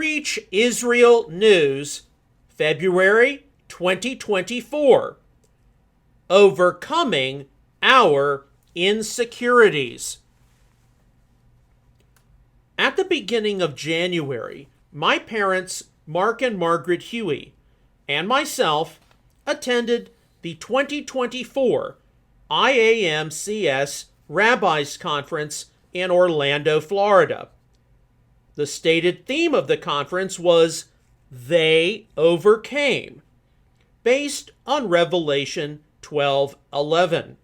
Outreach Israel News, February 2024. Overcoming Our Insecurities. At the beginning of January, my parents, Mark and Margaret Huey, and myself attended the 2024 IAMCS Rabbis Conference in Orlando, Florida. The stated theme of the conference was They Overcame, based on Revelation 12:11.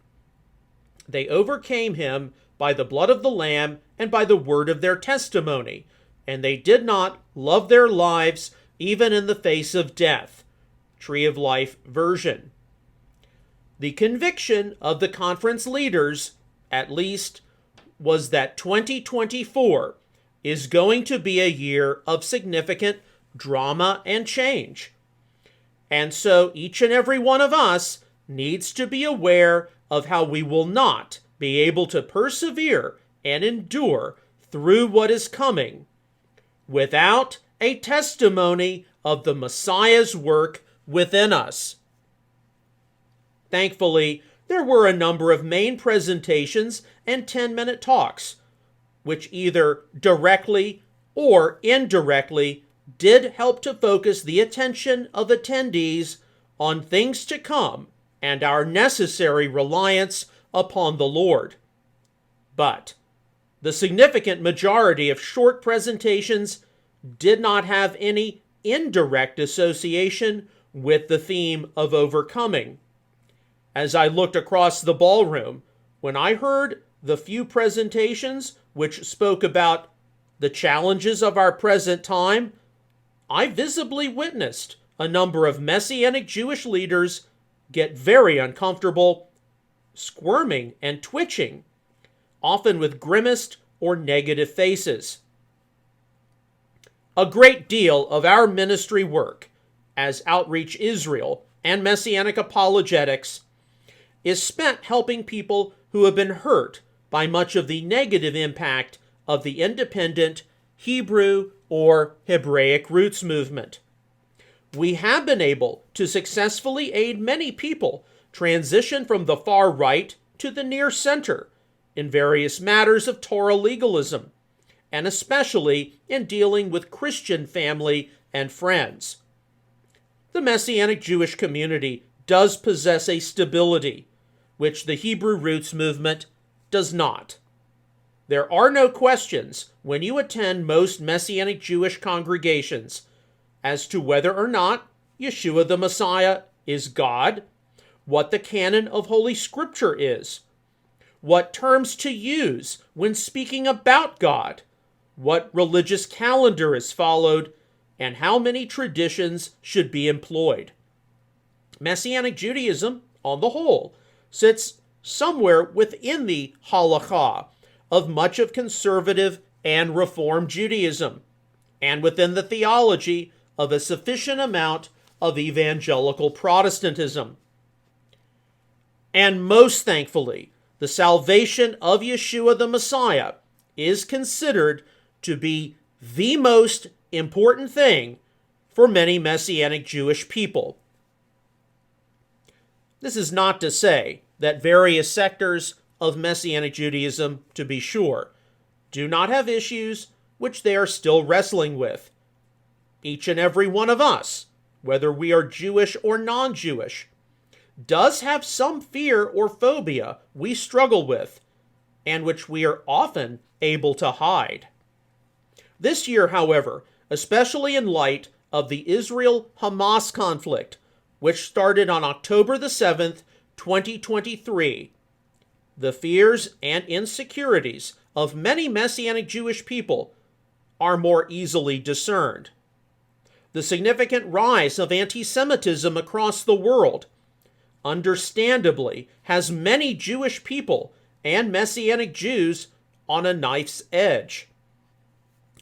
They overcame him by the blood of the Lamb and by the word of their testimony, and they did not love their lives even in the face of death. Tree of Life version. The conviction of the conference leaders, at least, was that 2024 is going to be a year of significant drama and change. And so each and every one of us needs to be aware of how we will not be able to persevere and endure through what is coming without a testimony of the Messiah's work within us. Thankfully, there were a number of main presentations and 10-minute talks, which either directly or indirectly did help to focus the attention of attendees on things to come and our necessary reliance upon the Lord. But the significant majority of short presentations did not have any indirect association with the theme of overcoming. As I looked across the ballroom, when I heard the few presentations which spoke about the challenges of our present time, I visibly witnessed a number of Messianic Jewish leaders get very uncomfortable, squirming and twitching, often with grimaced or negative faces. A great deal of our ministry work as Outreach Israel and Messianic Apologetics is spent helping people who have been hurt by much of the negative impact of the independent Hebrew or Hebraic roots movement. We have been able to successfully aid many people transition from the far right to the near center in various matters of Torah legalism, and especially in dealing with Christian family and friends. The Messianic Jewish community does possess a stability which the Hebrew roots movement does not. There are no questions when you attend most Messianic Jewish congregations as to whether or not Yeshua the Messiah is God, what the canon of Holy Scripture is, what terms to use when speaking about God, what religious calendar is followed, and how many traditions should be employed. Messianic Judaism, on the whole, sits somewhere within the halakha of much of conservative and Reform Judaism, and within the theology of a sufficient amount of evangelical Protestantism. And most thankfully, the salvation of Yeshua the Messiah is considered to be the most important thing for many Messianic Jewish people. This is not to say that various sectors of Messianic Judaism, to be sure, do not have issues which they are still wrestling with. Each and every one of us, whether we are Jewish or non-Jewish, does have some fear or phobia we struggle with, and which we are often able to hide. This year, however, especially in light of the Israel-Hamas conflict, which started on October the 7th, 2023, the fears and insecurities of many Messianic Jewish people are more easily discerned. The significant rise of anti-Semitism across the world, understandably, has many Jewish people and Messianic Jews on a knife's edge.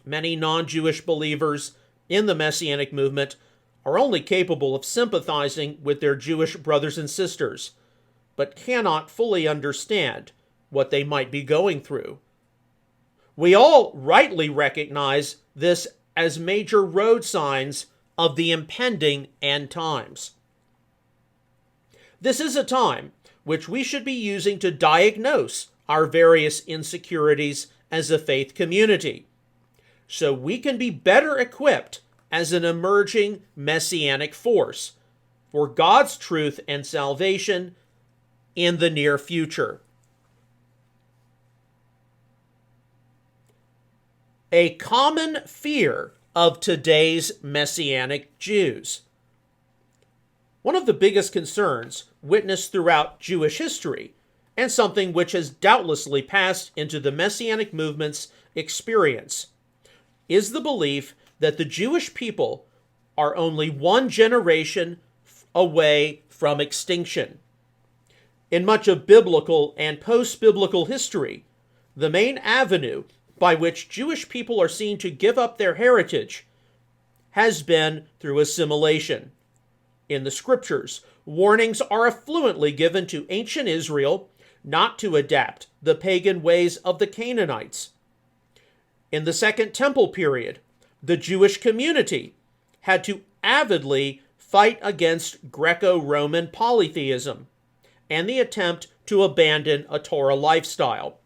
Many non-Jewish believers in the Messianic movement are only capable of sympathizing with their Jewish brothers and sisters, but cannot fully understand what they might be going through. We all rightly recognize this as major road signs of the impending end times. This is a time which we should be using to diagnose our various insecurities as a faith community, so we can be better equipped as an emerging messianic force for God's truth and salvation in the near future. A common fear of today's Messianic Jews. One of the biggest concerns witnessed throughout Jewish history, and something which has doubtlessly passed into the Messianic movement's experience, is the belief that the Jewish people are only one generation away from extinction. In much of biblical and post-biblical history, the main avenue by which Jewish people are seen to give up their heritage has been through assimilation. In the scriptures, warnings are affluently given to ancient Israel not to adapt the pagan ways of the Canaanites. In the Second Temple period, the Jewish community had to avidly fight against Greco-Roman polytheism and the attempt to abandon a Torah lifestyle.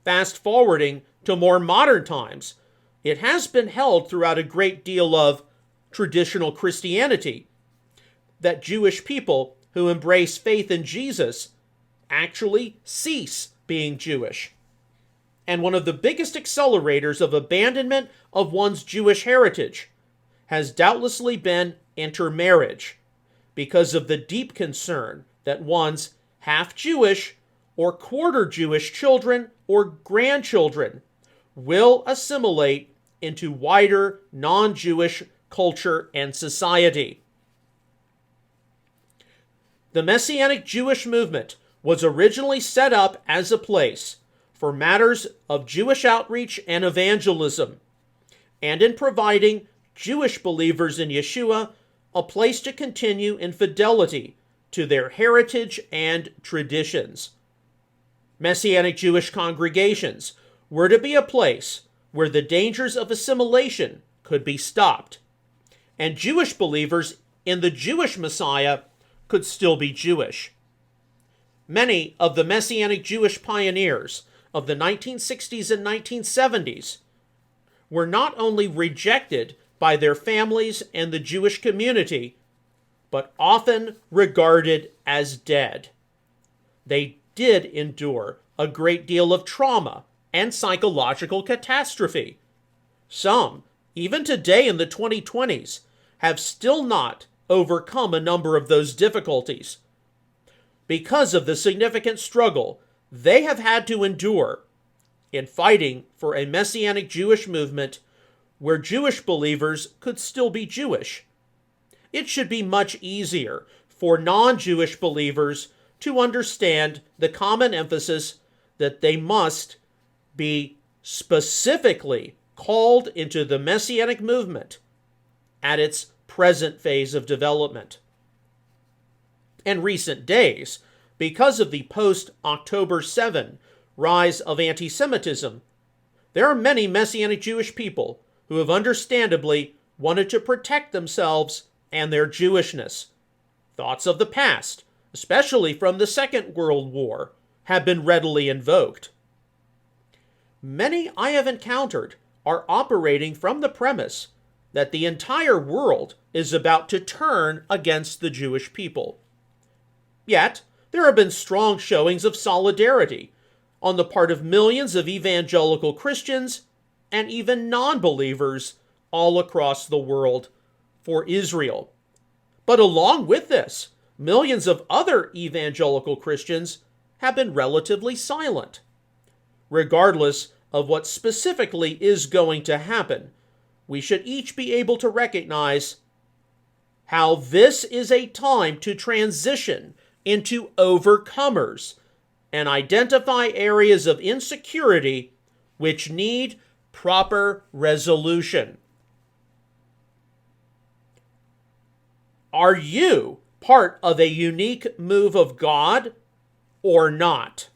Fast forwarding to more modern times, it has been held throughout a great deal of traditional Christianity that Jewish people who embrace faith in Jesus actually cease being Jewish. And one of the biggest accelerators of abandonment of one's Jewish heritage has doubtlessly been intermarriage, because of the deep concern that one's half-Jewish or quarter-Jewish children or grandchildren will assimilate into wider non-Jewish culture and society. The Messianic Jewish movement was originally set up as a place for matters of Jewish outreach and evangelism, and in providing Jewish believers in Yeshua a place to continue in fidelity to their heritage and traditions. Messianic Jewish congregations were to be a place where the dangers of assimilation could be stopped, and Jewish believers in the Jewish Messiah could still be Jewish. Many of the Messianic Jewish pioneers of the 1960s and 1970s were not only rejected by their families and the Jewish community, but often regarded as dead. They did endure a great deal of trauma and psychological catastrophe. Some, even today in the 2020s, have still not overcome a number of those difficulties because of the significant struggle they have had to endure in fighting for a Messianic Jewish movement where Jewish believers could still be Jewish. It should be much easier for non-Jewish believers to understand the common emphasis that they must be specifically called into the Messianic movement at its present phase of development. In recent days, because of the post-October 7 rise of anti-Semitism, there are many Messianic Jewish people who have understandably wanted to protect themselves and their Jewishness. Thoughts of the past, especially from the Second World War, have been readily invoked. Many I have encountered are operating from the premise that the entire world is about to turn against the Jewish people. Yet, there have been strong showings of solidarity on the part of millions of evangelical Christians and even non-believers all across the world for Israel. But along with this, millions of other evangelical Christians have been relatively silent. Regardless of what specifically is going to happen, we should each be able to recognize how this is a time to transition into overcomers and identify areas of insecurity which need proper resolution. Are you part of a unique move of God or not?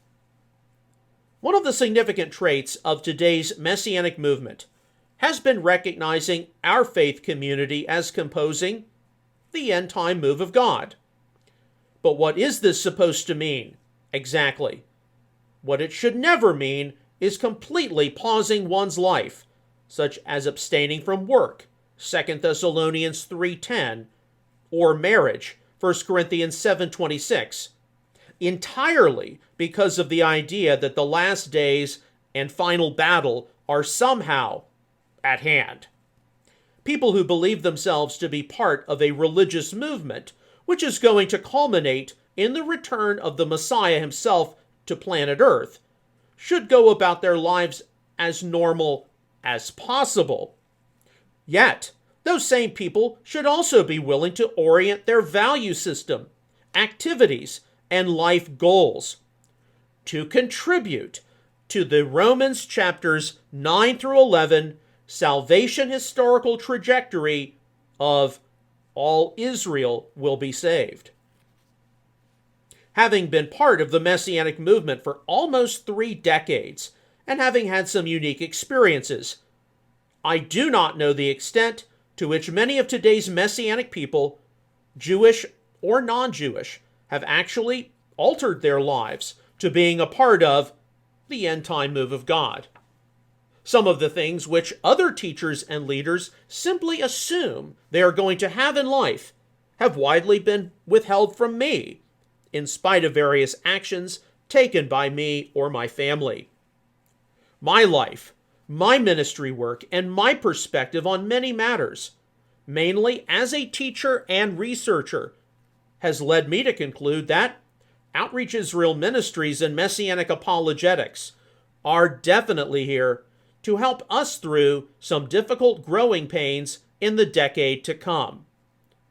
One of the significant traits of today's Messianic movement has been recognizing our faith community as composing the end-time move of God. But what is this supposed to mean exactly? What it should never mean is completely pausing one's life, such as abstaining from work, 2 Thessalonians 3:10, or marriage, 1 Corinthians 7:26, entirely because of the idea that the last days and final battle are somehow at hand. People who believe themselves to be part of a religious movement, which is going to culminate in the return of the Messiah himself to planet Earth, should go about their lives as normal as possible. Yet, those same people should also be willing to orient their value system, activities, and life goals to contribute to the Romans chapters 9 through 11 salvation historical trajectory of all Israel will be saved. Having been part of the Messianic movement for almost 3 decades, and having had some unique experiences, I do not know the extent to which many of today's Messianic people, Jewish or non-Jewish, have actually altered their lives to being a part of the end-time move of God. Some of the things which other teachers and leaders simply assume they are going to have in life have widely been withheld from me, in spite of various actions taken by me or my family. My life, my ministry work, and my perspective on many matters, mainly as a teacher and researcher, has led me to conclude that Outreach Israel Ministries and Messianic Apologetics are definitely here to help us through some difficult growing pains in the decade to come,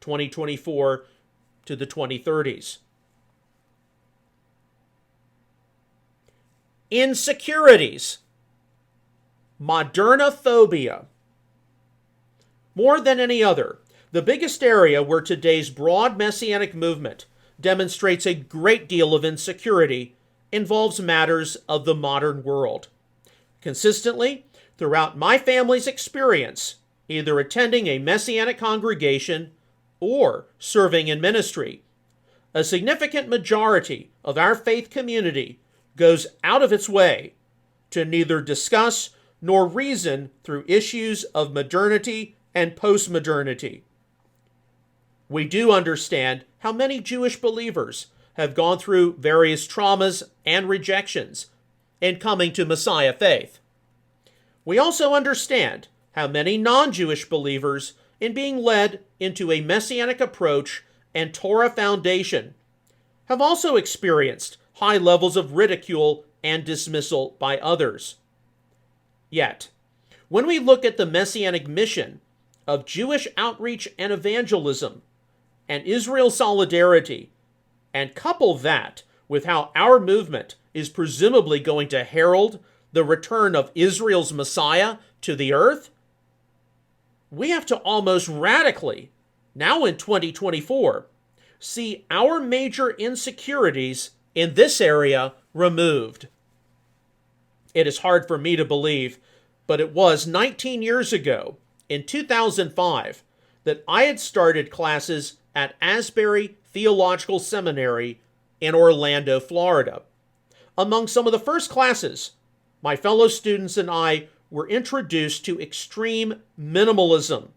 2024 to the 2030s. Insecurities. Modernophobia. More than any other, the biggest area where today's broad Messianic movement demonstrates a great deal of insecurity involves matters of the modern world. Consistently, throughout my family's experience, either attending a Messianic congregation or serving in ministry, a significant majority of our faith community goes out of its way to neither discuss nor reason through issues of modernity and postmodernity. We do understand how many Jewish believers have gone through various traumas and rejections in coming to Messiah faith. We also understand how many non-Jewish believers, in being led into a Messianic approach and Torah foundation, have also experienced high levels of ridicule and dismissal by others. Yet, when we look at the Messianic mission of Jewish outreach and evangelism and Israel solidarity, and couple that with how our movement is presumably going to herald the return of Israel's Messiah to the earth, we have to almost radically, now in 2024, see our major insecurities in this area removed. It is hard for me to believe, but it was 19 years ago, in 2005, that I had started classes at Asbury Theological Seminary in Orlando, Florida. Among some of the first classes, my fellow students and I were introduced to extreme minimalism,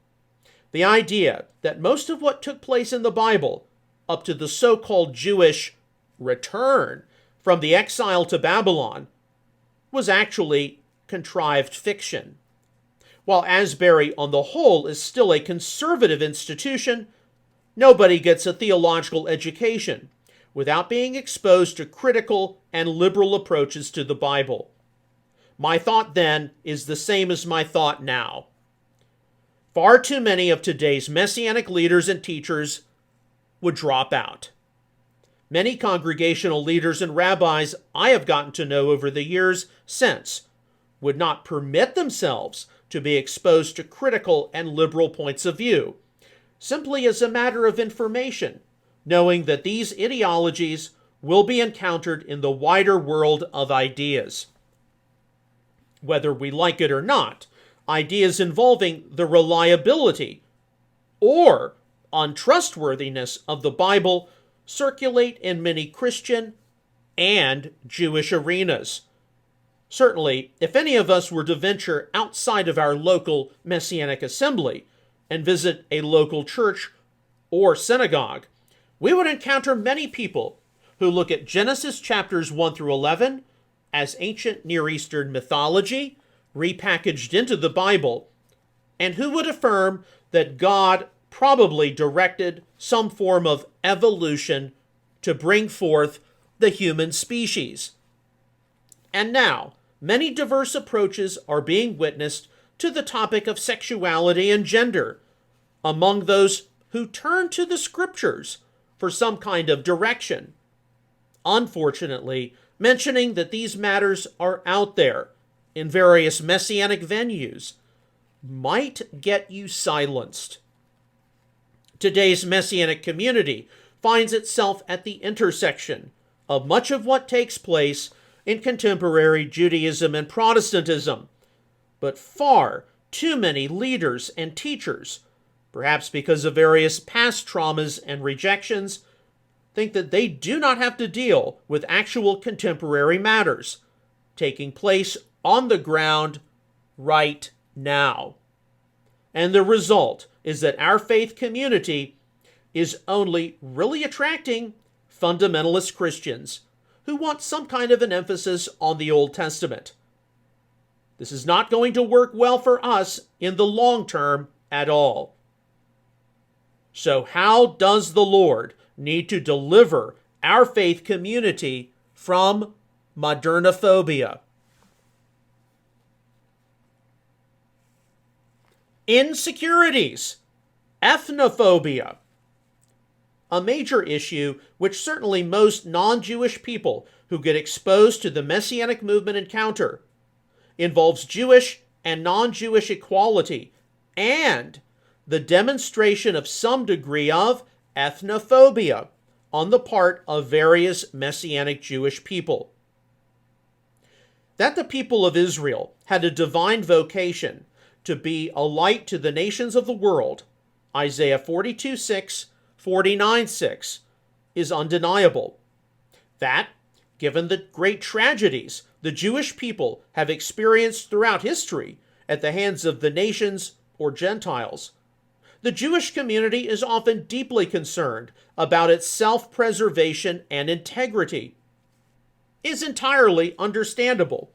the idea that most of what took place in the Bible up to the so-called Jewish return from the exile to Babylon was actually contrived fiction. While Asbury on the whole is still a conservative institution, nobody gets a theological education without being exposed to critical and liberal approaches to the Bible. My thought then is the same as my thought now. Far too many of today's Messianic leaders and teachers would drop out. Many congregational leaders and rabbis I have gotten to know over the years since would not permit themselves to be exposed to critical and liberal points of view, simply as a matter of information, knowing that these ideologies will be encountered in the wider world of ideas. Whether we like it or not, ideas involving the reliability or untrustworthiness of the Bible circulate in many Christian and Jewish arenas. Certainly, if any of us were to venture outside of our local Messianic assembly and visit a local church or synagogue, we would encounter many people who look at Genesis chapters 1 through 11 as ancient Near Eastern mythology repackaged into the Bible, and who would affirm that God probably directed some form of evolution to bring forth the human species. And now, many diverse approaches are being witnessed to the topic of sexuality and gender among those who turn to the scriptures for some kind of direction. Unfortunately, mentioning that these matters are out there in various messianic venues might get you silenced. Today's messianic community finds itself at the intersection of much of what takes place in contemporary Judaism and Protestantism, but far too many leaders and teachers, perhaps because of various past traumas and rejections, think that they do not have to deal with actual contemporary matters taking place on the ground right now. And the result is that our faith community is only really attracting fundamentalist Christians who want some kind of an emphasis on the Old Testament. This is not going to work well for us in the long term at all. So how does the Lord need to deliver our faith community from modernophobia? Insecurities, ethnophobia. A major issue which certainly most non-Jewish people who get exposed to the Messianic movement encounter involves Jewish and non-Jewish equality and the demonstration of some degree of ethnophobia on the part of various Messianic Jewish people. That the people of Israel had a divine vocation to be a light to the nations of the world, Isaiah 42:6, 49:6, is undeniable. That, given the great tragedies the Jewish people have experienced throughout history at the hands of the nations or Gentiles, the Jewish community is often deeply concerned about its self-preservation and integrity, is entirely understandable.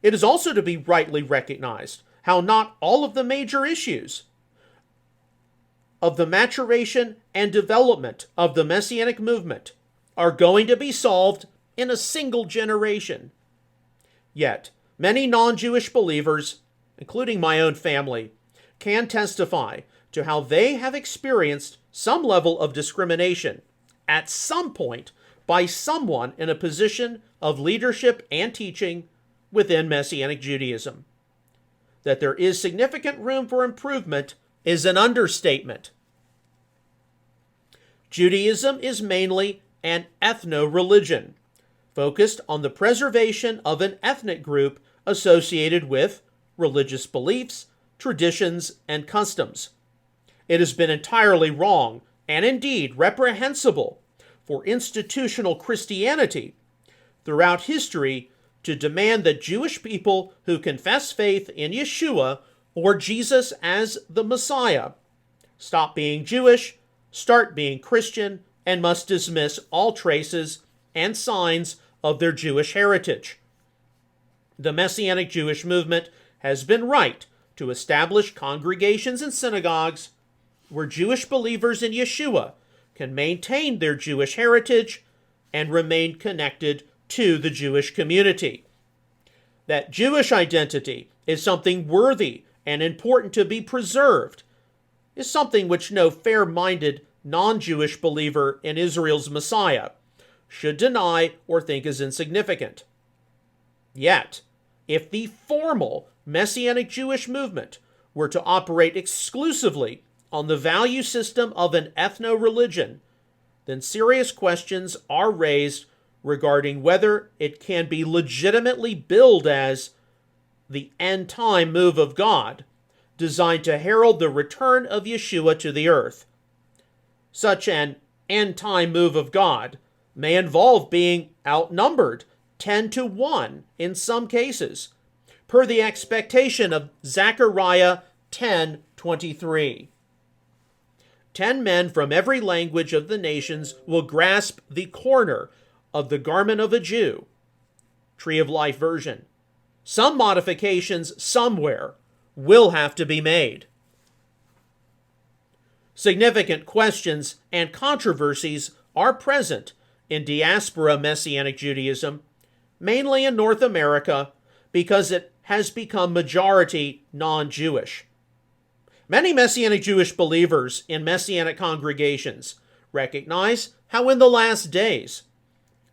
It is also to be rightly recognized how not all of the major issues of the maturation and development of the Messianic movement are going to be solved in a single generation. Yet, many non-Jewish believers, including my own family, can testify to how they have experienced some level of discrimination at some point by someone in a position of leadership and teaching within Messianic Judaism. That there is significant room for improvement is an understatement. Judaism is mainly an ethno-religion, focused on the preservation of an ethnic group associated with religious beliefs, traditions, and customs. It has been entirely wrong, and indeed reprehensible, for institutional Christianity throughout history to demand that Jewish people who confess faith in Yeshua or Jesus as the Messiah stop being Jewish, start being Christian, and must dismiss all traces and signs of their Jewish heritage. The Messianic Jewish movement has been right to establish congregations and synagogues where Jewish believers in Yeshua can maintain their Jewish heritage and remain connected to the Jewish community. That Jewish identity is something worthy and important to be preserved is something which no fair-minded non-Jewish believer in Israel's Messiah should deny or think is insignificant. Yet, if the formal Messianic Jewish movement were to operate exclusively on the value system of an ethno-religion, then serious questions are raised regarding whether it can be legitimately billed as the end-time move of God, designed to herald the return of Yeshua to the earth. Such an end-time move of God may involve being outnumbered 10-1 in some cases, per the expectation of Zechariah 10:23. 10 men from every language of the nations will grasp the corner of the garment of a Jew. Tree of Life version. Some modifications somewhere will have to be made. Significant questions and controversies are present in diaspora Messianic Judaism, mainly in North America, because it has become majority non-Jewish. Many Messianic Jewish believers in Messianic congregations recognize how in the last days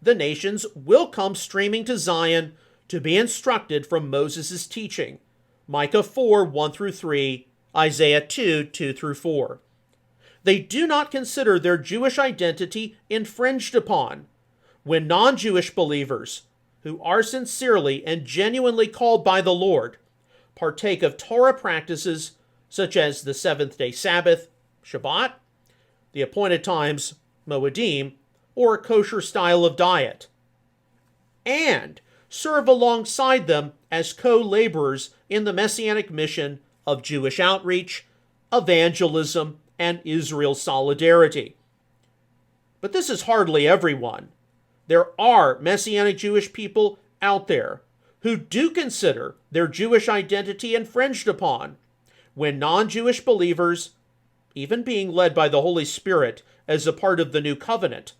the nations will come streaming to Zion to be instructed from Moses' teaching, Micah 4:1-3, Isaiah 2:2-4. They do not consider their Jewish identity infringed upon when non-Jewish believers, who are sincerely and genuinely called by the Lord, partake of Torah practices such as the seventh-day Sabbath, Shabbat, the appointed times, Moedim, or a kosher style of diet, and serve alongside them as co-laborers in the Messianic mission of Jewish outreach, evangelism, and Israel solidarity. But this is hardly everyone. There are Messianic Jewish people out there who do consider their Jewish identity infringed upon when non-Jewish believers, even being led by the Holy Spirit as a part of the new covenant,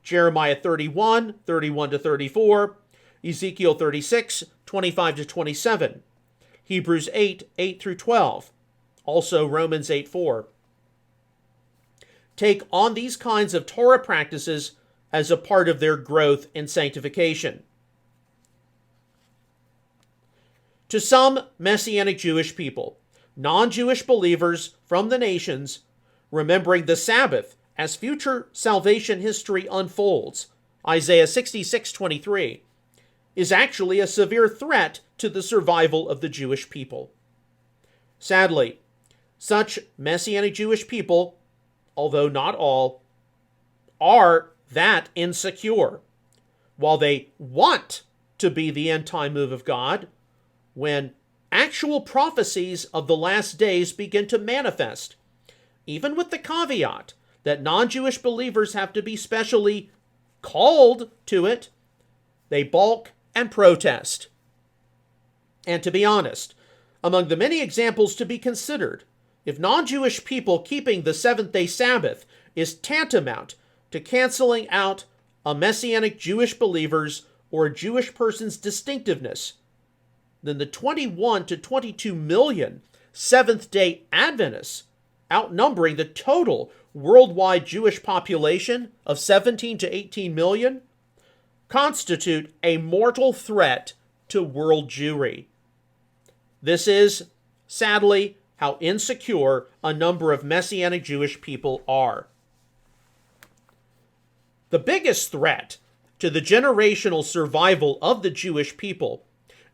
Jeremiah 31:31-34, Ezekiel 36:25-27, Hebrews 8:8-12, also Romans 8:4. Take on these kinds of Torah practices as a part of their growth in sanctification. To some Messianic Jewish people, non-Jewish believers from the nations, remembering the Sabbath as future salvation history unfolds, Isaiah 66:23, is actually a severe threat to the survival of the Jewish people. Sadly, such Messianic Jewish people, although not all, are that insecure, while they want to be the end-time move of God, when actual prophecies of the last days begin to manifest, even with the caveat that non-Jewish believers have to be specially called to it, they balk and protest. And to be honest, among the many examples to be considered, if non-Jewish people keeping the seventh-day Sabbath is tantamount to canceling out a Messianic Jewish believer's or a Jewish person's distinctiveness, then the 21 to 22 million Seventh-day Adventists, outnumbering the total worldwide Jewish population of 17 to 18 million, constitute a mortal threat to world Jewry. This is, sadly, how insecure a number of Messianic Jewish people are. The biggest threat to the generational survival of the Jewish people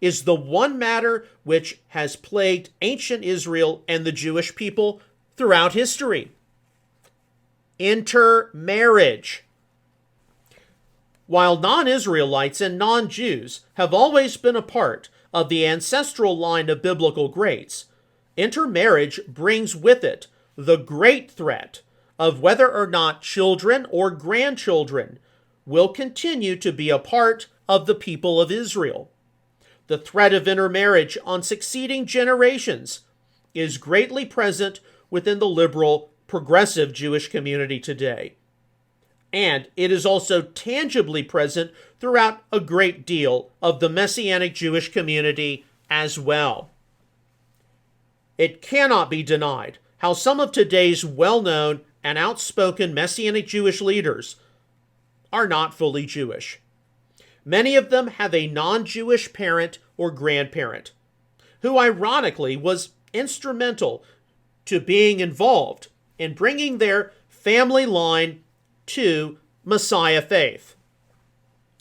is the one matter which has plagued ancient Israel and the Jewish people throughout history: intermarriage. While non-Israelites and non-Jews have always been a part of the ancestral line of biblical greats, intermarriage brings with it the great threat of whether or not children or grandchildren will continue to be a part of the people of Israel. The threat of intermarriage on succeeding generations is greatly present within the liberal, progressive Jewish community today. And it is also tangibly present throughout a great deal of the Messianic Jewish community as well. It cannot be denied how some of today's well-known and outspoken Messianic Jewish leaders are not fully Jewish. Many of them have a non-Jewish parent or grandparent, who ironically was instrumental to being involved in bringing their family line to Messiah faith.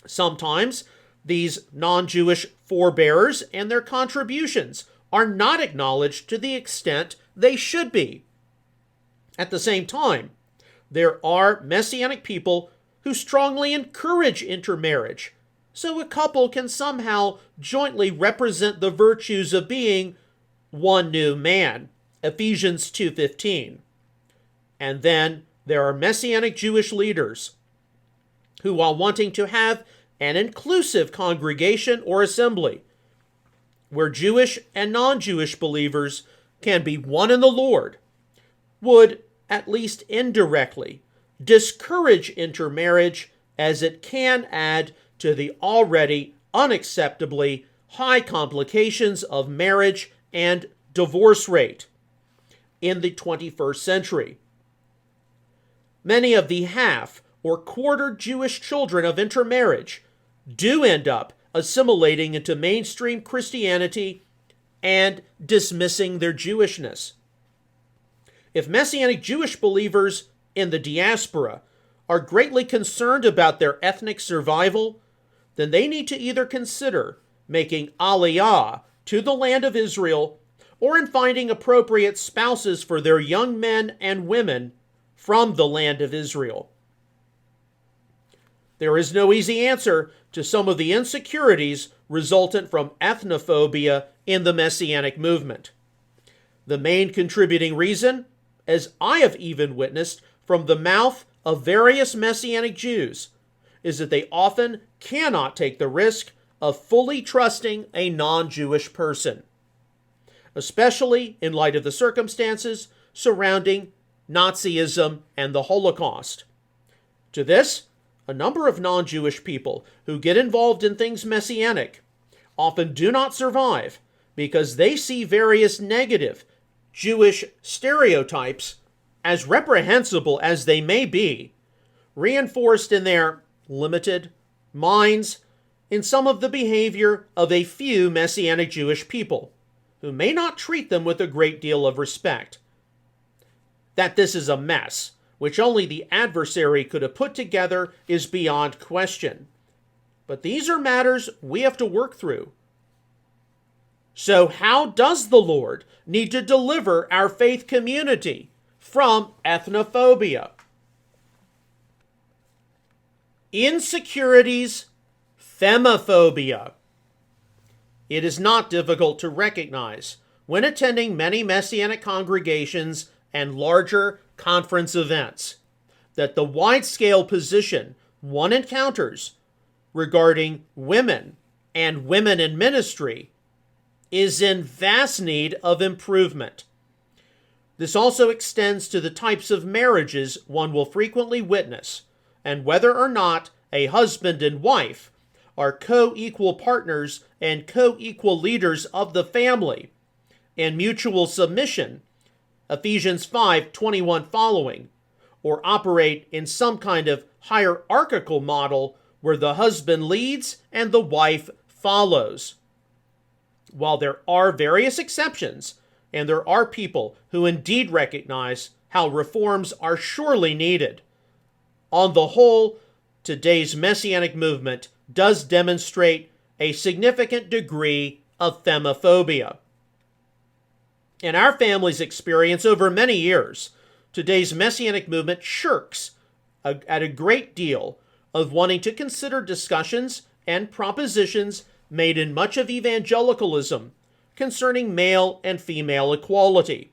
Sometimes these non-Jewish forebearers and their contributions are not acknowledged to the extent they should be. At the same time, there are Messianic people who strongly encourage intermarriage, so a couple can somehow jointly represent the virtues of being one new man, Ephesians 2:15. And then there are Messianic Jewish leaders who, while wanting to have an inclusive congregation or assembly, where Jewish and non-Jewish believers can be one in the Lord, would, at least indirectly, discourage intermarriage as it can add to the already unacceptably high complications of marriage and divorce rate in the 21st century. Many of the half or quarter Jewish children of intermarriage do end up assimilating into mainstream Christianity and dismissing their Jewishness. If Messianic Jewish believers in the diaspora are greatly concerned about their ethnic survival, then they need to either consider making aliyah to the land of Israel or in finding appropriate spouses for their young men and women from the land of Israel. There is no easy answer to some of the insecurities resultant from ethnophobia in the Messianic movement. The main contributing reason, as I have even witnessed from the mouth of various Messianic Jews, is that they often cannot take the risk of fully trusting a non-Jewish person, especially in light of the circumstances surrounding Nazism and the Holocaust. To this, a number of non-Jewish people who get involved in things Messianic often do not survive because they see various negative Jewish stereotypes, as reprehensible as they may be, reinforced in their limited minds in some of the behavior of a few Messianic Jewish people, who may not treat them with a great deal of respect. That this is a mess, which only the adversary could have put together, is beyond question. But these are matters we have to work through. So how does the Lord need to deliver our faith community from ethnophobia? Insecurities, femophobia. It is not difficult to recognize when attending many Messianic congregations and larger conference events that the wide-scale position one encounters regarding women and women in ministry is in vast need of improvement. This also extends to the types of marriages one will frequently witness, and whether or not a husband and wife are co-equal partners and co-equal leaders of the family in mutual submission, Ephesians 5:21 following, or operate in some kind of hierarchical model where the husband leads and the wife follows. While there are various exceptions, and there are people who indeed recognize how reforms are surely needed, on the whole, today's Messianic movement does demonstrate a significant degree of femophobia. In our family's experience over many years, today's Messianic movement shirks at a great deal of wanting to consider discussions and propositions made in much of evangelicalism concerning male and female equality.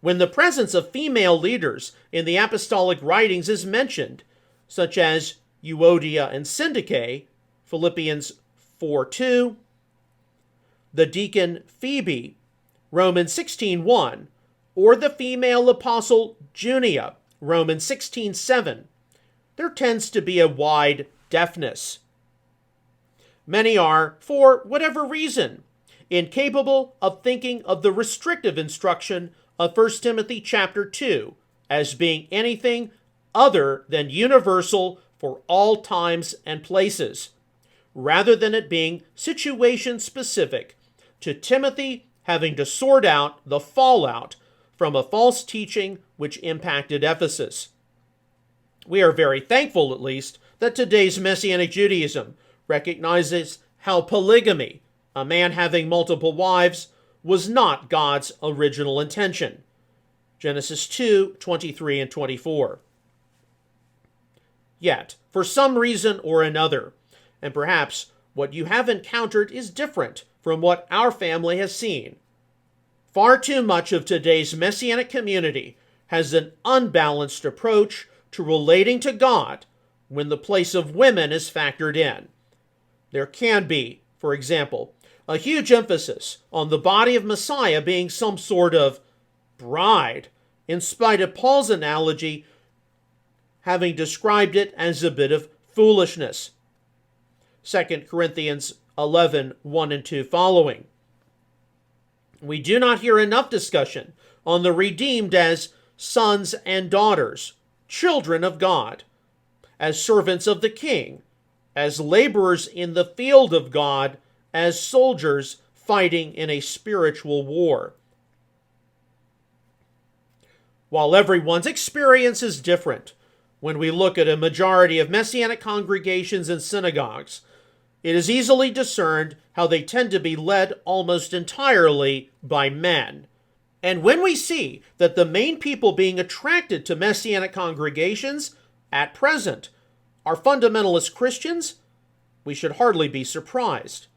When the presence of female leaders in the apostolic writings is mentioned, such as Euodia and Syntyche, Philippians 4:2, the deacon Phoebe, Romans 16:1, or the female apostle Junia, Romans 16:7, there tends to be a wide deafness. Many are, for whatever reason, incapable of thinking of the restrictive instruction of 1 Timothy chapter 2 as being anything other than universal for all times and places, rather than it being situation-specific to Timothy having to sort out the fallout from a false teaching which impacted Ephesus. We are very thankful, at least, that today's Messianic Judaism recognizes how polygamy A man having multiple wives was not God's original intention. Genesis 2:23 and 24. Yet, for some reason or another, and perhaps what you have encountered is different from what our family has seen, far too much of today's Messianic community has an unbalanced approach to relating to God when the place of women is factored in. There can be, for example, a huge emphasis on the body of Messiah being some sort of bride, in spite of Paul's analogy having described it as a bit of foolishness. 2 Corinthians 11:1 and 2 following. We do not hear enough discussion on the redeemed as sons and daughters, children of God, as servants of the King, as laborers in the field of God, as soldiers fighting in a spiritual war. While everyone's experience is different, when we look at a majority of Messianic congregations and synagogues, it is easily discerned how they tend to be led almost entirely by men. And when we see that the main people being attracted to Messianic congregations at present are fundamentalist Christians, we should hardly be surprised.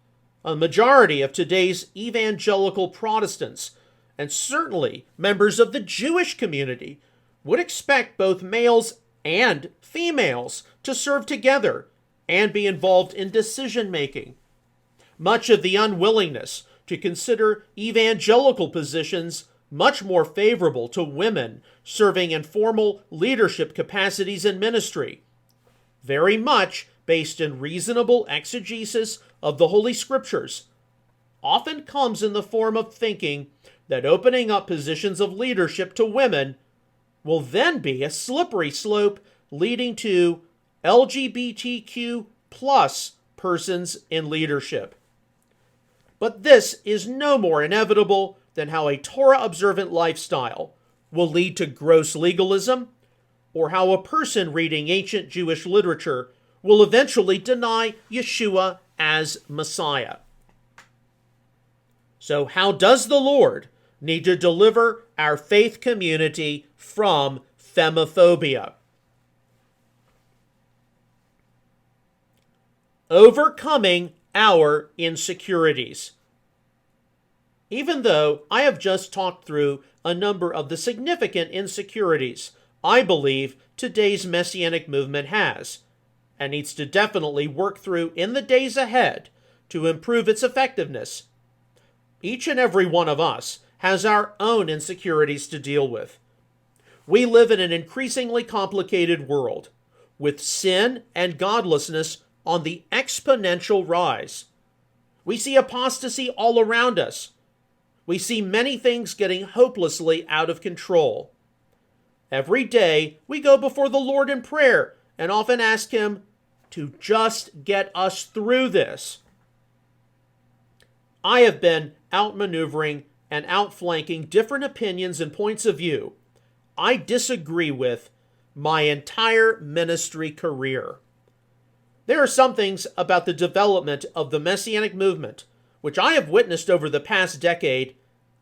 A majority of today's evangelical Protestants, and certainly members of the Jewish community, would expect both males and females to serve together and be involved in decision-making. Much of the unwillingness to consider evangelical positions much more favorable to women serving in formal leadership capacities in ministry, very much based in reasonable exegesis of the Holy Scriptures, often comes in the form of thinking that opening up positions of leadership to women will then be a slippery slope leading to LGBTQ plus persons in leadership. But this is no more inevitable than how a Torah-observant lifestyle will lead to gross legalism, or how a person reading ancient Jewish literature will eventually deny Yeshua as Messiah. So how does the Lord need to deliver our faith community from femophobia? Overcoming our insecurities. Even though I have just talked through a number of the significant insecurities I believe today's Messianic movement has, and needs to definitely work through in the days ahead to improve its effectiveness, each and every one of us has our own insecurities to deal with. We live in an increasingly complicated world, with sin and godlessness on the exponential rise. We see apostasy all around us. We see many things getting hopelessly out of control. Every day, we go before the Lord in prayer and often ask Him to just get us through this. I have been outmaneuvering and outflanking different opinions and points of view I disagree with my entire ministry career. There are some things about the development of the Messianic movement, which I have witnessed over the past decade,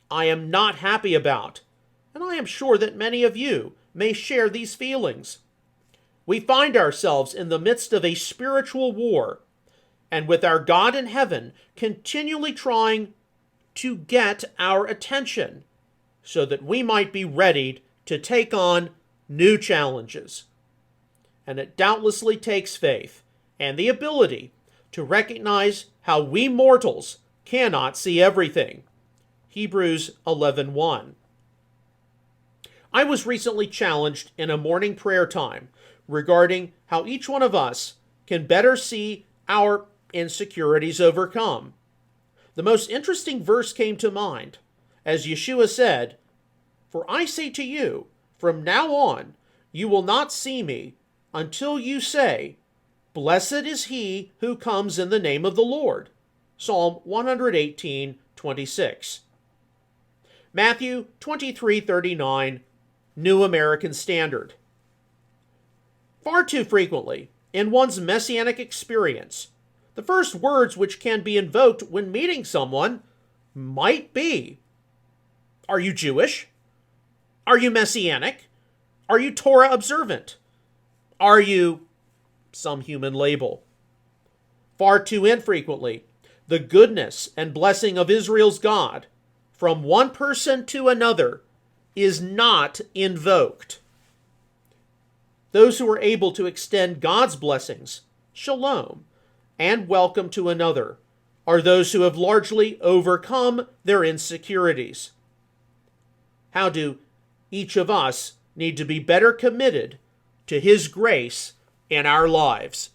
I am not happy about, and I am sure that many of you may share these feelings. We find ourselves in the midst of a spiritual war, and with our God in heaven continually trying to get our attention so that we might be ready to take on new challenges. And it doubtlessly takes faith and the ability to recognize how we mortals cannot see everything. Hebrews 11:1. I was recently challenged in a morning prayer time regarding how each one of us can better see our insecurities overcome. The most interesting verse came to mind, as Yeshua said, "For I say to you, from now on, you will not see me until you say, 'Blessed is he who comes in the name of the Lord.'" Psalm 118:26. Matthew 23:39, New American Standard. Far too frequently, in one's messianic experience, the first words which can be invoked when meeting someone might be, are you Jewish? Are you Messianic? Are you Torah observant? Are you some human label? Far too infrequently, the goodness and blessing of Israel's God from one person to another is not invoked. Those who are able to extend God's blessings, shalom, and welcome to another are those who have largely overcome their insecurities. How do each of us need to be better committed to His grace in our lives?